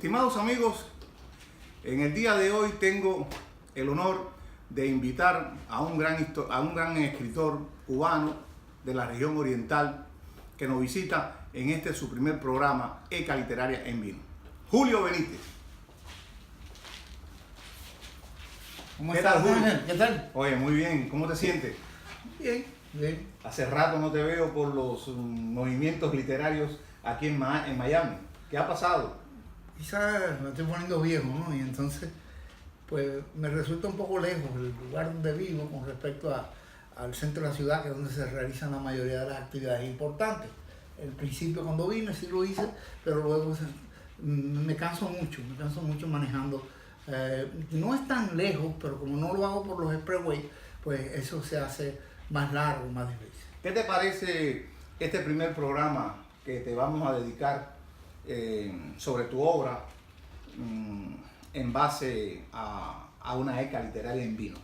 Estimados amigos, en el día de hoy tengo el honor de invitar a un gran escritor cubano de la región oriental que nos visita en este su primer programa, ECA Literaria en Vino. Julio Benítez. ¿Cómo ¿Qué estás, tal, Julio? Ángel? ¿Qué tal? Oye, muy bien. ¿Cómo te sientes? Bien, bien. Hace rato no te veo por los movimientos literarios aquí en Miami. ¿Qué ha pasado? Quizás me estoy poniendo viejo, ¿no? Y entonces, pues me resulta un poco lejos el lugar donde vivo con respecto al centro de la ciudad, que es donde se realizan la mayoría de las actividades importantes. El principio cuando vine sí lo hice, pero luego me canso mucho manejando. No es tan lejos, pero como no lo hago por los expressways, pues eso se hace más largo, más difícil. ¿Qué te parece este primer programa que te vamos a dedicar sobre tu obra en base a una ECA literaria en vino?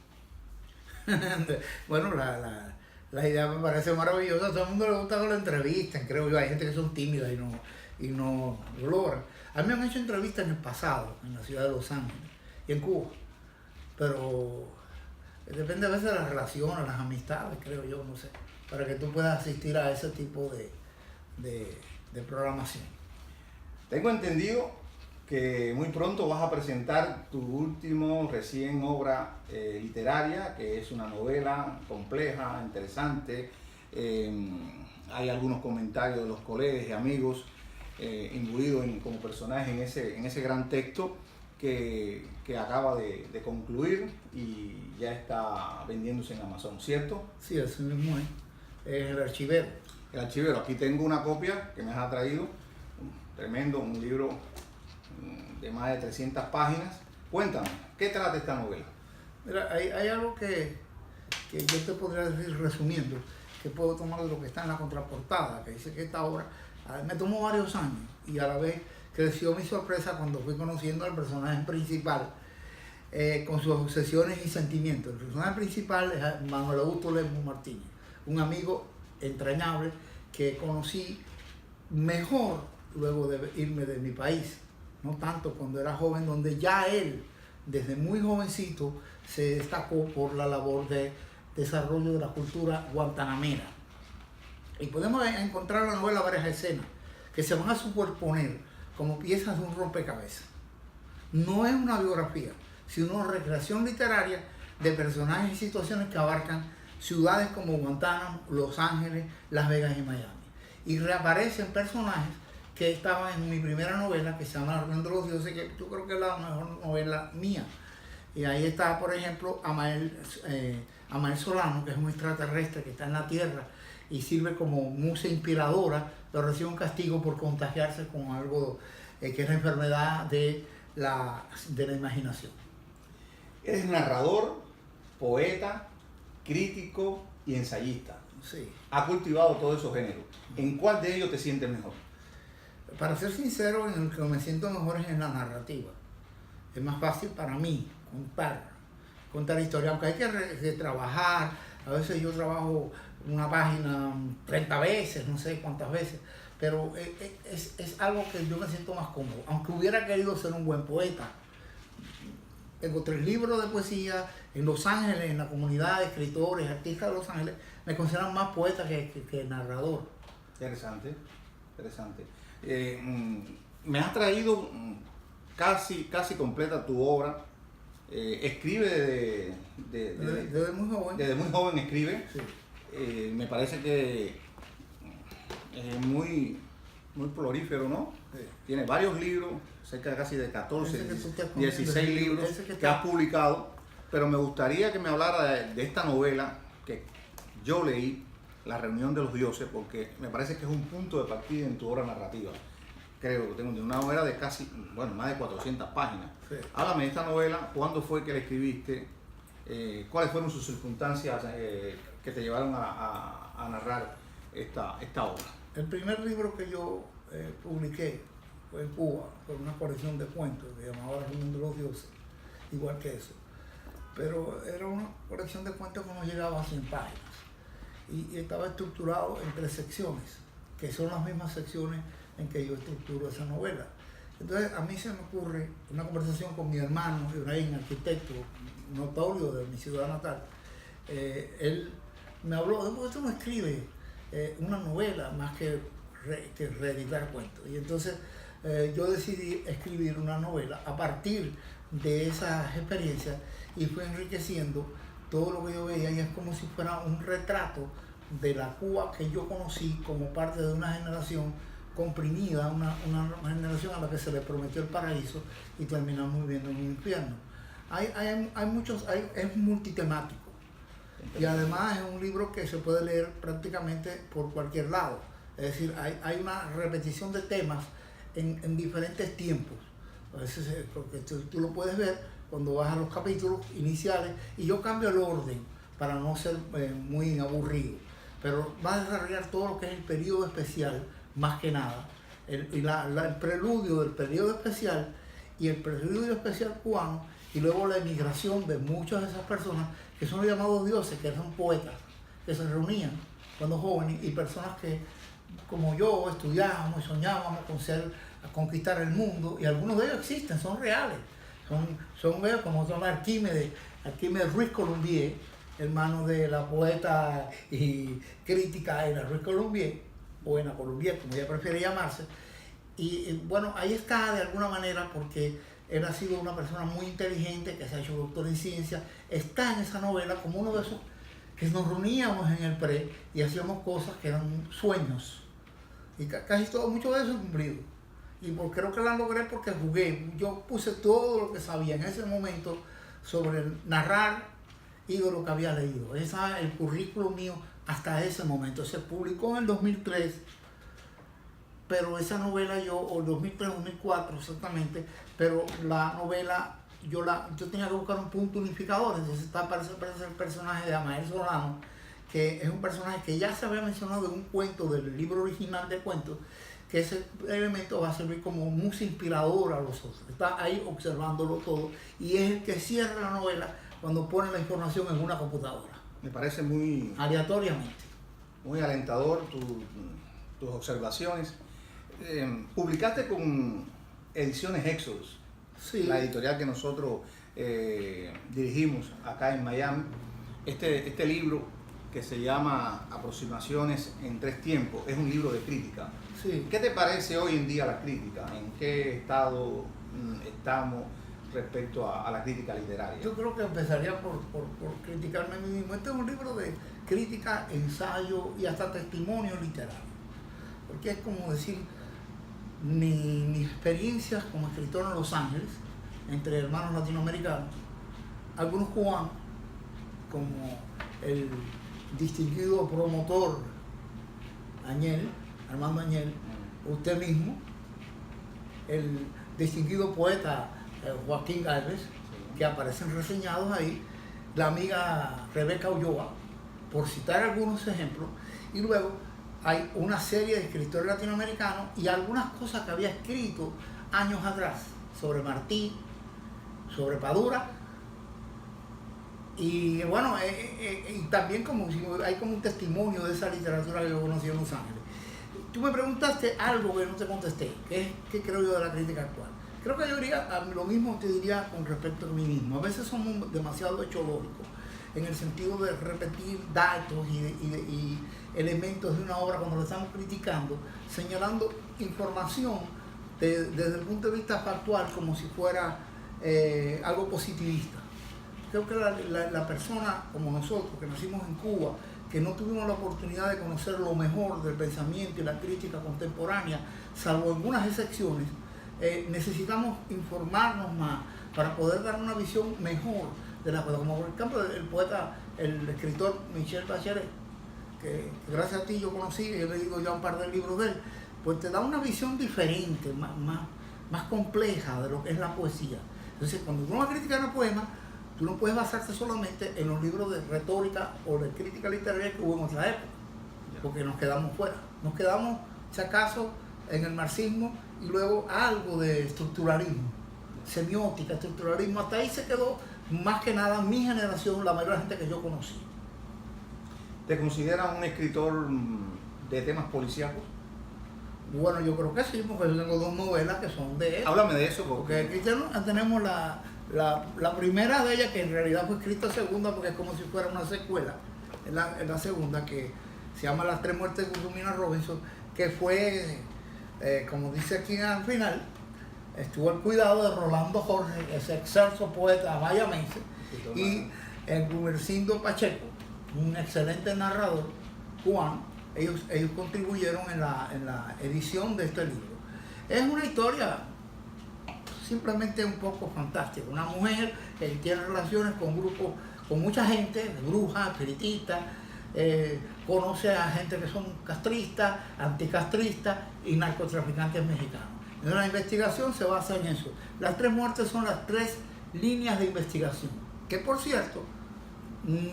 Bueno, la idea me parece maravillosa. A todo el mundo le gusta que lo entrevisten, creo yo. Hay gente que son tímidas y no lo logran. A mí me han hecho entrevistas en el pasado, en la ciudad de Los Ángeles y en Cuba. Pero depende a veces de las relaciones, las amistades, creo yo, no sé, para que tú puedas asistir a ese tipo de programación. Tengo entendido que muy pronto vas a presentar tu último recién obra literaria, que es una novela compleja, interesante. Hay algunos comentarios de los colegas y amigos imbuidos como personaje en ese gran texto que acaba de concluir y ya está vendiéndose en Amazon, ¿cierto? Sí, así mismo es El Archivero. El Archivero. Aquí tengo una copia que me has traído, tremendo, un libro de más de 300 páginas. Cuéntame, ¿qué trata esta novela? Mira, hay algo que yo te podría decir resumiendo, que puedo tomar de lo que está en la contraportada, que dice que esta obra me tomó varios años y a la vez creció mi sorpresa cuando fui conociendo al personaje principal con sus obsesiones y sentimientos. El personaje principal es Manuel Augusto Lemos Martínez, un amigo entrañable que conocí mejor luego de irme de mi país, no tanto cuando era joven, donde ya él, desde muy jovencito, se destacó por la labor de desarrollo de la cultura guantanamera. Y podemos encontrar en la novela varias escenas que se van a superponer como piezas de un rompecabezas. No es una biografía, sino una recreación literaria de personajes y situaciones que abarcan ciudades como Guantánamo, Los Ángeles, Las Vegas y Miami. Y reaparecen personajes que estaban en mi primera novela, que se llama La Reunión de los Dioses, que yo creo que es la mejor novela mía. Y ahí está, por ejemplo, Amael Solano, que es un extraterrestre que está en la Tierra y sirve como musa inspiradora, pero recibe un castigo por contagiarse con algo que es la enfermedad de la imaginación. Eres narrador, poeta, crítico y ensayista. Sí. Ha cultivado todos esos géneros. ¿En cuál de ellos te sientes mejor? Para ser sincero, en el que me siento mejor es en la narrativa. Es más fácil para mí contar historia, aunque hay que trabajar. A veces yo trabajo una página 30 veces, no sé cuántas veces, pero es algo que yo me siento más cómodo. Aunque hubiera querido ser un buen poeta. Tengo 3 libros de poesía en Los Ángeles, en la comunidad de escritores, artistas de Los Ángeles. Me consideran más poeta que narrador. Interesante. Me has traído casi completa tu obra. Escribe desde muy joven. Desde muy joven escribe. Sí. Me parece que es muy prolífero, ¿no? Sí. Tiene varios libros, cerca casi de 14, 16 libros que has has publicado, pero me gustaría que me hablara de esta novela que yo leí, La Reunión de los Dioses, porque me parece que es un punto de partida en tu obra narrativa. Creo que tengo una novela de más de 400 páginas. Sí. Háblame de esta novela, ¿cuándo fue que la escribiste? ¿Cuáles fueron sus circunstancias que te llevaron a narrar esta obra? El primer libro que yo publiqué fue en Cuba, fue una colección de cuentos que llamaba La Reunión de los Dioses, igual que eso. Pero era una colección de cuentos que no llegaba a 100 páginas. Y estaba estructurado en 3 secciones, que son las mismas secciones en que yo estructuro esa novela. Entonces a mí se me ocurre una conversación con mi hermano Ibrahim, arquitecto notorio de mi ciudad natal. Él me habló, ¿por qué tú no escribes una novela más que reeditar cuentos? Y entonces yo decidí escribir una novela a partir de esas experiencias y fue enriqueciendo todo lo que yo veía, y es como si fuera un retrato de la Cuba que yo conocí como parte de una generación comprimida, una generación a la que se le prometió el paraíso y terminamos viviendo en un infierno. Es multitemático y además es un libro que se puede leer prácticamente por cualquier lado. Es decir, hay una repetición de temas en diferentes tiempos. A veces, porque tú lo puedes ver cuando vas a los capítulos iniciales, y yo cambio el orden para no ser muy aburrido, pero va a desarrollar todo lo que es el periodo especial, más que nada, el preludio del periodo especial y el preludio especial cubano, y luego la emigración de muchas de esas personas que son los llamados dioses, que eran poetas, que se reunían cuando jóvenes, y personas que, como yo, estudiábamos y soñábamos a conquistar el mundo, y algunos de ellos existen, son reales. Son como se llama Arquímedes Ruiz Colombier, hermano de la poeta y crítica Ana Ruiz Colombier, o Ana Colombier, como ella prefiere llamarse. Y bueno, ahí está de alguna manera, porque él ha sido una persona muy inteligente, que se ha hecho doctor en ciencia. Está en esa novela como uno de esos que nos reuníamos en el pre y hacíamos cosas que eran sueños. Y casi todo, mucho de eso es cumplido. Y creo que la logré porque jugué. Yo puse todo lo que sabía en ese momento sobre narrar y de lo que había leído. Ese es el currículo mío hasta ese momento. Se publicó en el 2003, pero esa novela o 2003, 2004 exactamente, pero la novela yo tenía que buscar un punto unificador. Entonces aparece el personaje de Amael Solano, que es un personaje que ya se había mencionado en un cuento del libro original de cuentos, que ese elemento va a servir como musa inspiradora a los otros. Está ahí observándolo todo, y es el que cierra la novela cuando pone la información en una computadora. Me parece muy... aleatoriamente. Muy alentador tus observaciones. Publicaste con Ediciones Exodus, Sí. La editorial que nosotros dirigimos acá en Miami, este libro que se llama Aproximaciones en tres tiempos. Es un libro de crítica. Sí. ¿Qué te parece hoy en día la crítica? ¿En qué estado estamos respecto a la crítica literaria? Yo creo que empezaría por criticarme a mí mismo. Este es un libro de crítica, ensayo y hasta testimonio literario, porque es como decir mis experiencias como escritor en Los Ángeles, entre hermanos latinoamericanos, algunos cubanos, como el distinguido promotor Armando Añel, usted mismo, el distinguido poeta Joaquín Gálvez, que aparecen reseñados ahí, la amiga Rebeca Ulloa, por citar algunos ejemplos, y luego hay una serie de escritores latinoamericanos y algunas cosas que había escrito años atrás sobre Martí, sobre Padura, y bueno, y también hay como un testimonio de esa literatura que yo conocí en Los Ángeles. Tú me preguntaste algo que no te contesté, ¿qué creo yo de la crítica actual? Creo que yo diría lo mismo, te diría con respecto a mí mismo. A veces somos demasiado echológicos, en el sentido de repetir datos y elementos de una obra cuando lo estamos criticando, señalando información desde el punto de vista factual como si fuera algo positivista. Creo que la persona como nosotros, que nacimos en Cuba, que no tuvimos la oportunidad de conocer lo mejor del pensamiento y la crítica contemporánea, salvo algunas excepciones, necesitamos informarnos más para poder dar una visión mejor de la cosa. Como por ejemplo el escritor Michel Bachelet, que gracias a ti yo conocí y he leído ya un par de libros de él, pues te da una visión diferente, más compleja de lo que es la poesía. Entonces, cuando uno va a criticar un poema, tú no puedes basarte solamente en los libros de retórica o de crítica literaria que hubo en otra época, porque nos quedamos fuera. Nos quedamos, si acaso, en el marxismo y luego algo de estructuralismo, semiótica, estructuralismo. Hasta ahí se quedó más que nada mi generación, la mayor gente que yo conocí. ¿Te consideras un escritor de temas policíacos? Bueno, yo creo que sí, porque yo tengo dos novelas que son de él. Háblame de eso. Porque aquí tenemos la primera de ellas, que en realidad fue escrita segunda, porque es como si fuera una secuela. Es la segunda, que se llama Las tres muertes de Wilhelmina Robinson, que fue, como dice aquí al final, estuvo al cuidado de Rolando Jorge, ese excelso poeta mayamense, y Gumersindo Pacheco, un excelente narrador cubano. Ellos contribuyeron en la edición de este libro. Es una historia simplemente un poco fantástica. Una mujer que tiene relaciones con grupos, con mucha gente, brujas, espiritistas, conoce a gente que son castristas, anticastristas y narcotraficantes mexicanos. En la investigación se basa en eso. Las tres muertes son las tres líneas de investigación, que por cierto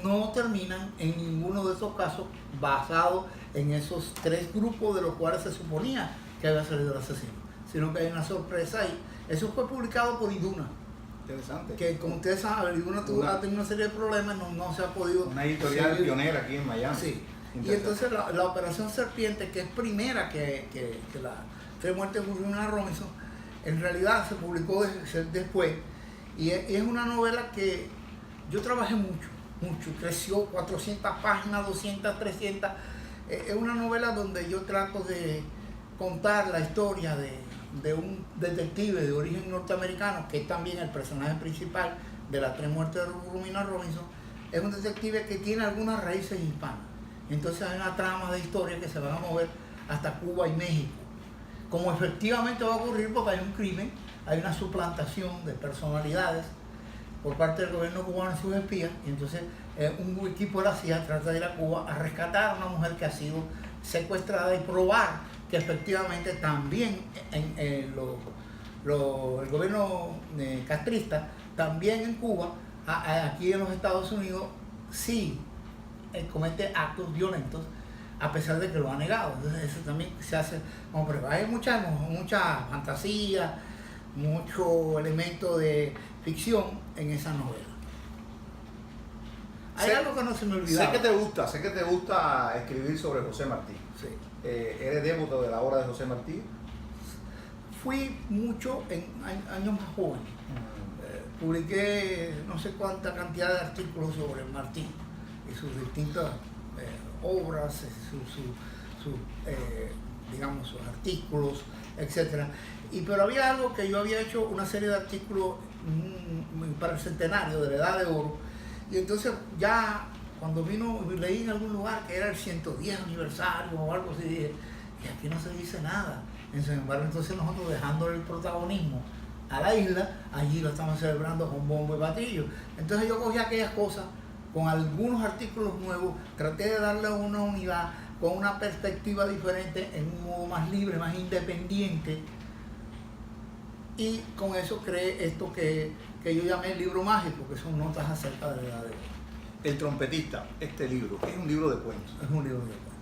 no terminan en ninguno de esos casos basados en esos tres grupos de los cuales se suponía que había salido el asesino, sino que hay una sorpresa ahí. Eso fue publicado por Iduna. Interesante. Que como ustedes saben, Iduna ha tenido una serie de problemas, no se ha podido... Una editorial pionera aquí en Miami. Sí. Y entonces la Operación Serpiente, que es primera que la Tres Muertes de Wilhelmina Robinson, en realidad se publicó después. Y es una novela que yo trabajé mucho. Creció 400 páginas, 200, 300. Es una novela donde yo trato de contar la historia de un detective de origen norteamericano, que es también el personaje principal de Las Tres Muertes de Wilhelmina Robinson. Es un detective que tiene algunas raíces hispanas. Entonces hay una trama de historia que se van a mover hasta Cuba y México. Como efectivamente va a ocurrir, porque hay un crimen, hay una suplantación de personalidades por parte del gobierno cubano y sus espías, y entonces un equipo de la CIA trata de ir a Cuba a rescatar a una mujer que ha sido secuestrada y probar que efectivamente también el gobierno castrista, también en Cuba, aquí en los Estados Unidos, sí comete actos violentos, a pesar de que lo ha negado. Entonces eso también se hace como prueba. Hay mucha fantasía, mucho elemento de ficción en esa novela. Hay algo que no se me olvidaba. Sé que te gusta escribir sobre José Martí. Sí. ¿Eres devoto de la obra de José Martí? Fui mucho en años más jóvenes. Publiqué no sé cuánta cantidad de artículos sobre Martí y sus distintas obras, digamos, sus artículos, etc. Pero había algo que yo había hecho, una serie de artículos para el centenario de la Edad de Oro, y entonces ya cuando leí en algún lugar que era el 110 aniversario o algo así, dije, y aquí no se dice nada. Sin embargo, entonces nosotros, dejándole el protagonismo a la isla, allí lo estamos celebrando con bombo y platillo. Entonces yo cogí aquellas cosas con algunos artículos nuevos, traté de darle una unidad con una perspectiva diferente, en un modo más libre, más independiente, y con eso creé esto que yo llamé el libro mágico, que son notas acerca de la Edad de Oro. El trompetista, este libro, es un libro de cuentos. Es un libro de cuentos.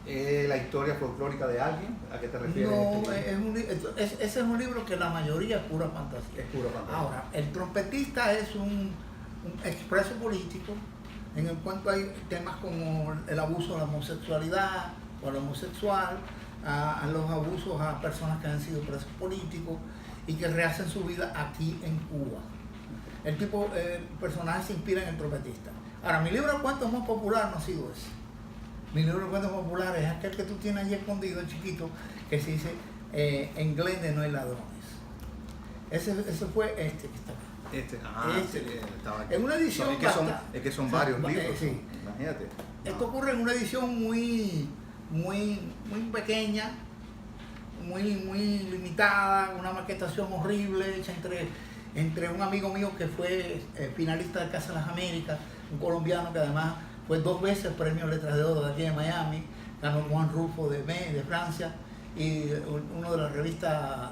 ¿Es la historia folclórica de alguien? ¿A qué te refieres? No, ese es un libro que la mayoría es pura fantasía. Es pura fantasía. Ahora, el trompetista es un expreso político en el cual hay temas como el abuso a la homosexualidad o al homosexual, a los abusos a personas que han sido presos políticos y que rehacen su vida aquí en Cuba. El personaje se inspira en el trompetista. Ahora, mi libro de cuentos más popular no ha sido ese. Mi libro de cuentos popular es aquel que tú tienes allí escondido, chiquito, que se dice En Glende no hay ladrones. Ese fue este que está acá. Estaba aquí. En una edición es que son varios libros. Sí. Imagínate. Esto ocurre en una edición muy pequeña, muy limitada, una maquetación horrible hecha entre un amigo mío que fue finalista de Casa de las Américas, un colombiano que además fue 2 veces premio Letras de Oro de aquí de Miami, ganó Juan Rulfo de Francia, y uno de las revistas,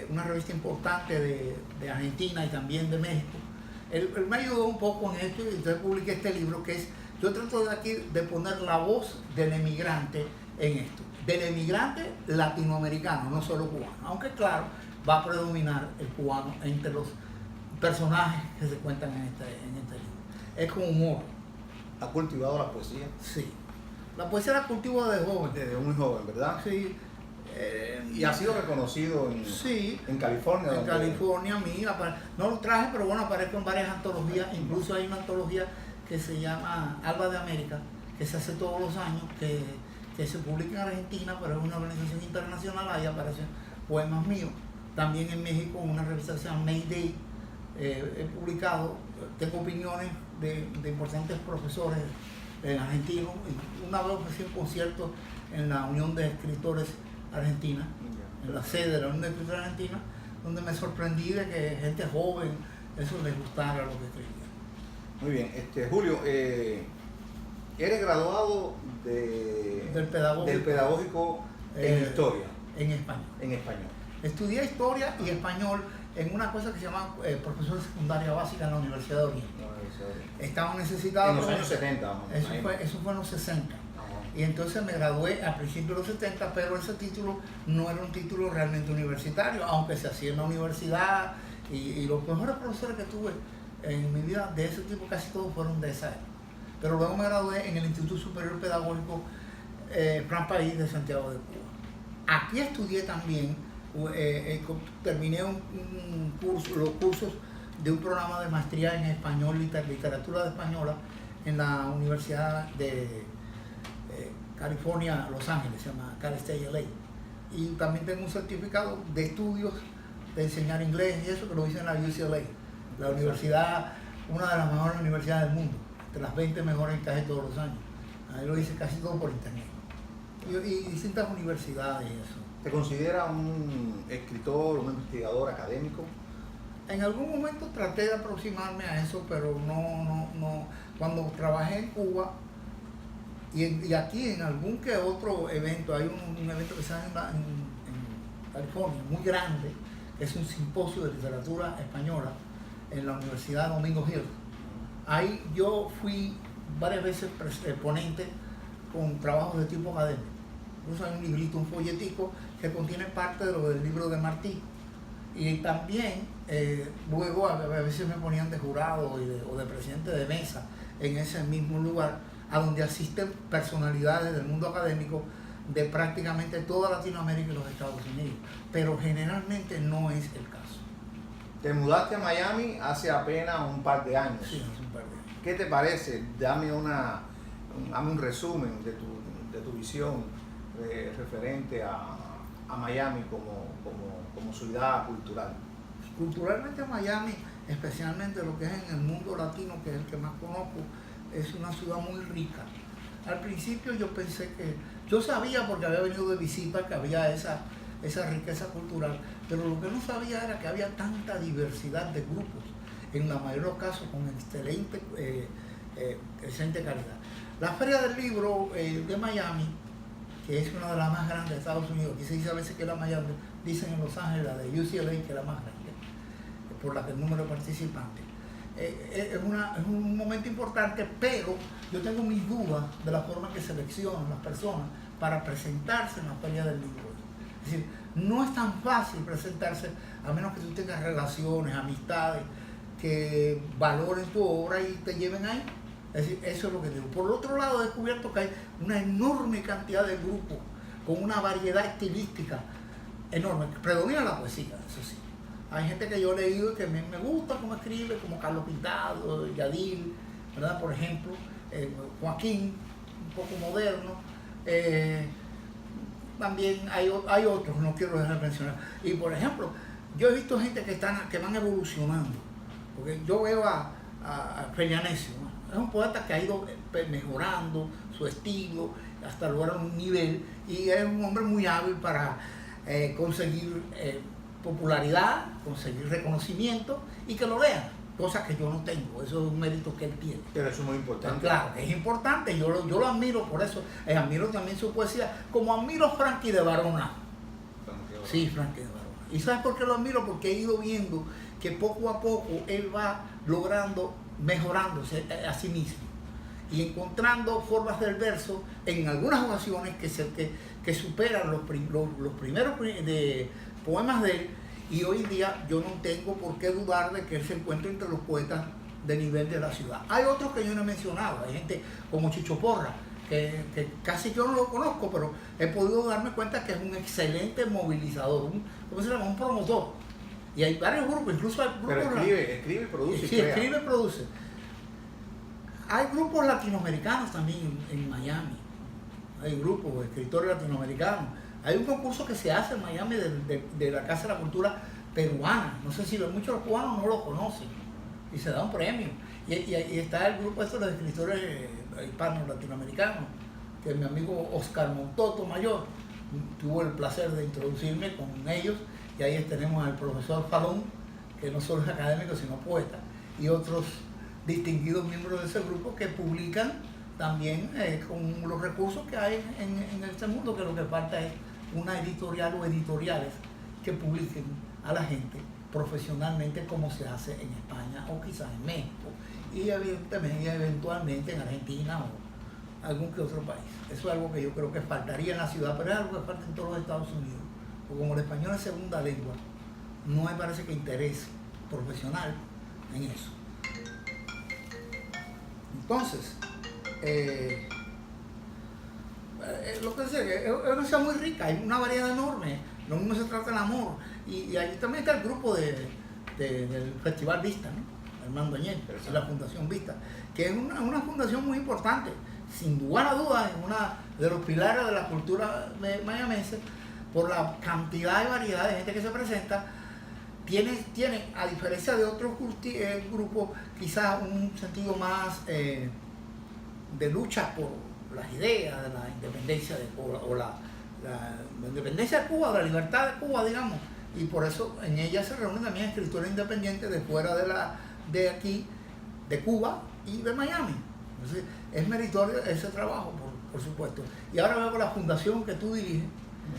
una revista importante de Argentina y también de México. Él me ayudó un poco en esto, y entonces publiqué este libro que es, yo trato de aquí de poner la voz del emigrante en esto, del emigrante latinoamericano, no solo cubano, aunque claro, va a predominar el cubano entre los personajes que se cuentan en este libro. Es con humor. ¿Ha cultivado la poesía? Sí. La poesía la cultivo desde joven. Desde muy joven, ¿verdad? Sí. Y ha sido reconocido sí, en California. En California, no lo traje, pero bueno, aparezco en varias antologías. Incluso hay una antología que se llama Alba de América, que se hace todos los años, que se publica en Argentina, pero es una organización internacional. Ahí aparecen poemas míos. También en México, una revista que se llama Mayday, he publicado, tengo opiniones de importantes profesores argentinos. Una vez ofrecí un concierto en la Unión de Escritores Argentina, en la sede de la Unión de Escritores Argentina, donde me sorprendí de que gente joven eso les gustara lo que escribía. Muy bien, Julio, eres graduado del pedagógico en historia. En español. En español. Estudié historia y español en una cosa que se llama profesor de secundaria básica en la Universidad de Oriente. Estaban necesitados. En los años 70. Eso fue en los 60. Y entonces me gradué a principios de los 70, pero ese título no era un título realmente universitario, aunque se hacía en la universidad. Y los mejores profesores que tuve en mi vida de ese tipo casi todos fueron de esa época. Pero luego me gradué en el Instituto Superior Pedagógico Fran País de Santiago de Cuba. Aquí estudié también, terminé los cursos de un programa de maestría en español, literatura española, en la Universidad de California, Los Ángeles, se llama Cal State LA. Y también tengo un certificado de estudios de enseñar inglés y eso que lo hice en la UCLA, la universidad, una de las mejores universidades del mundo, de las 20 mejores casi todos los años. Ahí lo hice casi todo por internet. Y distintas universidades y eso. ¿Te considera un escritor, un investigador académico? En algún momento traté de aproximarme a eso, pero no. Cuando trabajé en Cuba y aquí en algún que otro evento, hay un evento que se hace en California, muy grande, que es un simposio de literatura española en la Universidad Domingo Hill. Ahí yo fui varias veces ponente con trabajos de tipo académico. Incluso hay un librito, un folletico que contiene parte de lo del libro de Martí. Y también luego a veces me ponían de jurado o de presidente de mesa en ese mismo lugar, a donde asisten personalidades del mundo académico de prácticamente toda Latinoamérica y los Estados Unidos. Pero generalmente no es el caso. Te mudaste a Miami hace apenas un par de años. Sí, hace un par de años. ¿Qué te parece? Dame un resumen de tu visión referente a Miami como ciudad cultural. Culturalmente Miami, especialmente lo que es en el mundo latino, que es el que más conozco, es una ciudad muy rica. Al principio yo pensé yo sabía porque había venido de visita que había esa riqueza cultural, pero lo que no sabía era que había tanta diversidad de grupos, en la mayoría de los casos con excelente calidad. La Feria del Libro de Miami, que es una de las más grandes de Estados Unidos, aquí se dice a veces que es la mayor, dicen en Los Ángeles la de UCLA que es la más grande, por el número de participantes. Es un momento importante, pero yo tengo mis dudas de la forma que seleccionan las personas para presentarse en la Feria del Libro. Es decir, no es tan fácil presentarse a menos que tú tengas relaciones, amistades, que valoren tu obra y te lleven ahí. Es decir, eso es lo que digo. Por otro lado, he descubierto que hay una enorme cantidad de grupos con una variedad estilística enorme. Predomina la poesía, eso sí. Hay gente que yo he leído y que me gusta cómo escribe, como Carlos Pintado, Yadil, ¿verdad? Por ejemplo, Joaquín, un poco moderno. También hay otros, no quiero dejar de mencionar. Y por ejemplo, yo he visto gente que van evolucionando. Porque yo veo a Felianesio, ¿no? Es un poeta que ha ido mejorando su estilo hasta lograr un nivel, y es un hombre muy hábil para conseguir popularidad, conseguir reconocimiento y que lo lean, cosas que yo no tengo. Eso es un mérito que él tiene. Pero eso es muy importante. Claro, es importante, yo lo admiro por eso. Admiro también su poesía, como admiro a Frankie de Varona. Sí, Frankie de Varona. ¿Y sabes por qué lo admiro? Porque he ido viendo que poco a poco él va logrando, mejorándose a sí mismo y encontrando formas del verso en algunas ocasiones que superan los primeros poemas de él, y hoy en día yo no tengo por qué dudar de que él se encuentre entre los poetas de nivel de la ciudad. Hay otros que yo no he mencionado, hay gente como Chicho Porra, que casi yo no lo conozco, pero he podido darme cuenta que es un excelente movilizador, ¿cómo se llama? Un promotor. Y hay varios grupos, incluso hay grupos... Pero escribe y produce. Sí, escribe y produce. Hay grupos latinoamericanos también en Miami. Hay grupos de escritores latinoamericanos. Hay un concurso que se hace en Miami de la Casa de la Cultura Peruana. No sé si muchos de los cubanos no lo conocen. Y se da un premio. Y está el grupo de escritores hispanos latinoamericanos, que mi amigo Oscar Montoto Mayor tuvo el placer de introducirme con ellos. Y ahí tenemos al profesor Falón, que no solo es académico, sino poeta, y otros distinguidos miembros de ese grupo que publican también con los recursos que hay en este mundo, que lo que falta es una editorial o editoriales que publiquen a la gente profesionalmente como se hace en España o quizás en México y eventualmente en Argentina o algún que otro país. Eso es algo que yo creo que faltaría en la ciudad, pero es algo que falta en todos los Estados Unidos. Porque como el español es segunda lengua, no me parece que interés profesional en eso. Entonces, lo que decía, es una ciudad muy rica, hay una variedad enorme, lo mismo se trata del amor. Y allí también está el grupo del Festival Vista, ¿no? Armando Añel, de la Fundación Vista, que es una fundación muy importante, sin lugar a dudas, es uno de los pilares de la cultura mayamense, por la cantidad y variedad de gente que se presenta. Tiene a diferencia de otros grupos, quizás un sentido más de lucha por las ideas de la independencia de Cuba, o la independencia de Cuba, de la libertad de Cuba, digamos. Y por eso en ella se reúnen también escritores independientes de fuera de aquí, de Cuba y de Miami. Entonces, es meritorio ese trabajo, por supuesto. Y ahora veo la fundación que tú diriges,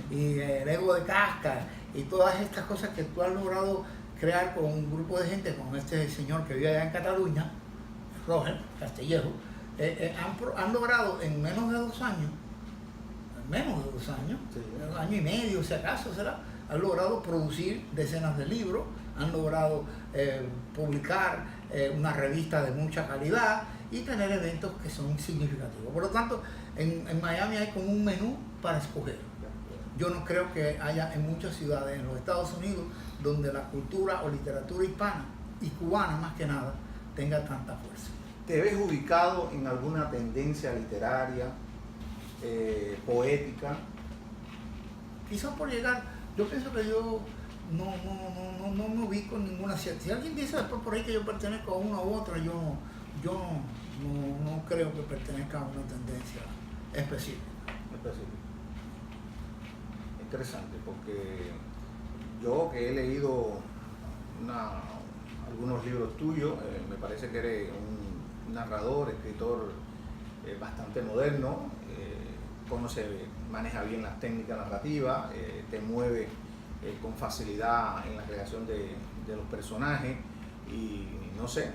y el Ego de Casca, y todas estas cosas que tú has logrado crear con un grupo de gente, con este señor que vive allá en Cataluña, Roger Castellejo, han logrado en menos de 2 años, sí, un año y medio, si acaso será, han logrado producir decenas de libros, han logrado publicar una revista de mucha calidad y tener eventos que son significativos. Por lo tanto, en Miami hay como un menú para escoger. Yo no creo que haya en muchas ciudades en los Estados Unidos donde la cultura o literatura hispana y cubana más que nada tenga tanta fuerza. ¿Te ves ubicado en alguna tendencia literaria, poética? Quizás por llegar, yo pienso que yo no me ubico en ninguna. Si alguien dice después por ahí que yo pertenezco a una u otra, yo no creo que pertenezca a una tendencia específica. Interesante, porque yo que he leído algunos libros tuyos, me parece que eres un narrador, escritor bastante moderno, maneja bien las técnicas narrativas, te mueve con facilidad en la creación de los personajes y no sé,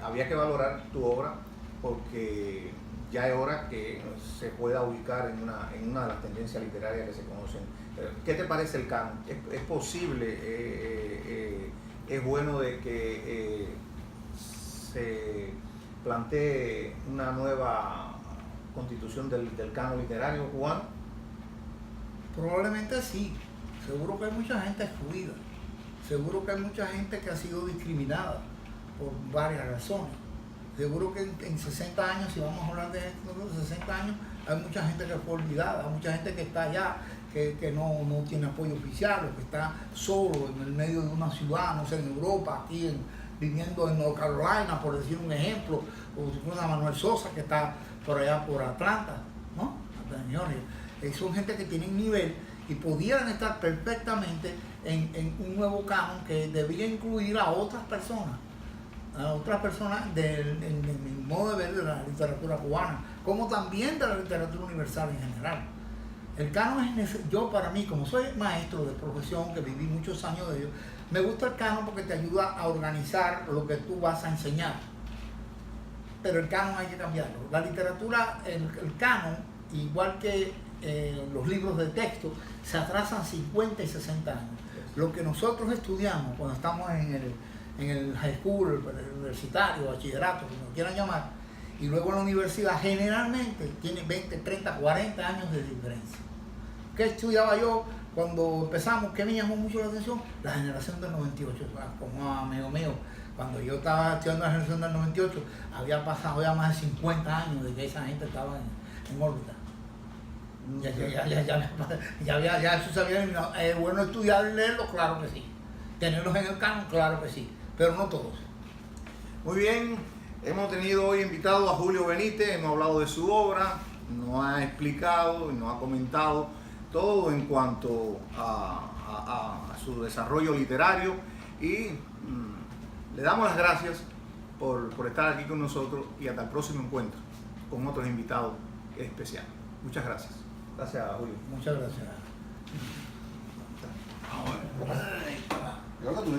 había que valorar tu obra porque ya es hora que se pueda ubicar en una de las tendencias literarias que se conocen. ¿Qué te parece el canon? ¿Es posible, es bueno de que se plantee una nueva constitución del canon literario cubano? Probablemente sí. Seguro que hay mucha gente excluida. Seguro que hay mucha gente que ha sido discriminada por varias razones. Seguro que en 60 años, si vamos a hablar de esto, 60 años, hay mucha gente que fue olvidada, hay mucha gente que está allá, que no tiene apoyo oficial, o que está solo en el medio de una ciudad, no sé, en Europa, aquí viviendo en North Carolina, por decir un ejemplo, o una Manuel Sosa que está por allá por Atlanta, ¿no? Son gente que tienen nivel y pudieran estar perfectamente en un nuevo canon que debería incluir a otras personas del modo de ver de la literatura cubana, como también de la literatura universal en general. El canon yo para mí, como soy maestro de profesión, que viví muchos años de ello, me gusta el canon porque te ayuda a organizar lo que tú vas a enseñar. Pero el canon hay que cambiarlo. La literatura, el canon, igual que los libros de texto, se atrasan 50 y 60 años. Lo que nosotros estudiamos cuando estamos en el high school, el universitario, bachillerato, como quieran llamar, y luego en la universidad generalmente tiene 20, 30, 40 años de diferencia. ¿Qué estudiaba yo cuando empezamos? ¿Qué me llamó mucho la atención? La generación del 98, como amigo mío. Cuando yo estaba estudiando la generación del 98, había pasado ya más de 50 años de que esa gente estaba en órbita. Ya eso se había eliminado. Es bueno estudiar y leerlo, claro que sí. Tenerlos en el canon, claro que sí. Pero no todos. Muy bien, hemos tenido hoy invitado a Julio Benítez, hemos hablado de su obra, nos ha explicado y nos ha comentado todo en cuanto a su desarrollo literario y le damos las gracias por estar aquí con nosotros y hasta el próximo encuentro con otros invitados especiales. Muchas gracias. Gracias, Julio. Muchas gracias. Creo que